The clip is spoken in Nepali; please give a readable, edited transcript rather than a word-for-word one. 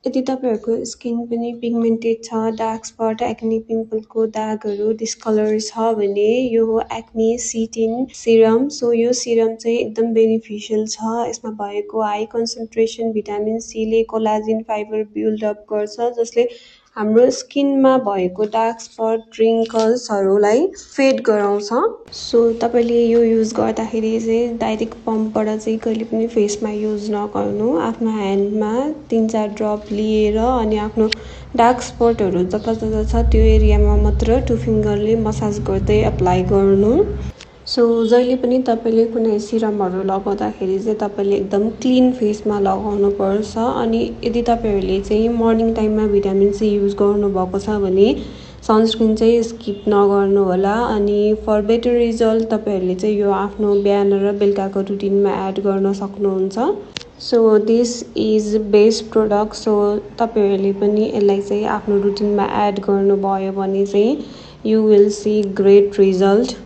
यदि तपाईहरुको स्किन पनि पिगमेन्टेड छ, डार्क स्पट, एक्ने पिम्पलको दागहरू, डिस्कलर छ भने यो हो एक्ने C10 सिरम। सो यो सिरम चाहिँ एकदम बेनिफिशियल छ। यसमा भएको हाई कन्सन्ट्रेसन भिटामिन C ले कोलाजिन फाइबर बिल्ड अप गर्छ जसले हाम्रो स्किनमा भएको डार्क स्पट रिङ्कल्सहरूलाई फेड गराउँछ। सो तपाईले यो युज गर्दाखेरि चाहिँ डाइरेक्ट पम्पबाट चाहिँ कहिले पनि फेसमा युज नगर्नु। आफ्नो ह्यान्डमा 3-4 ड्रप लिएर अनि आफ्नो डार्क स्पटहरू जता जता छ त्यो एरियामा मात्र 2 फिङ्गरले मसाज गर्दै अप्लाई गर्नु। सो जहिले पनि तपाईले कुनै सिरमहरू लगाउँदाखेरि चाहिँ तपाईले एकदम क्लिन फेसमा लगाउनु पर्छ। अनि यदि तपाईहरुले चाहिँ मर्निङ टाइममा भिटामिन C युज गर्नुभएको छ भने सनस्क्रिन चाहिँ स्किप नगर्नु होला। अनि फर बेटर रिजल्ट तपाईहरुले चाहिँ यो आफ्नो बिहान र बेलुकाको रुटिनमा एड गर्न सक्नुहुन्छ। So this is best product. So तपाईहरुले पनि यसलाई चाहिँ आफ्नो रुटिनमा एड गर्नुभयो भने चाहिँ you will see great result.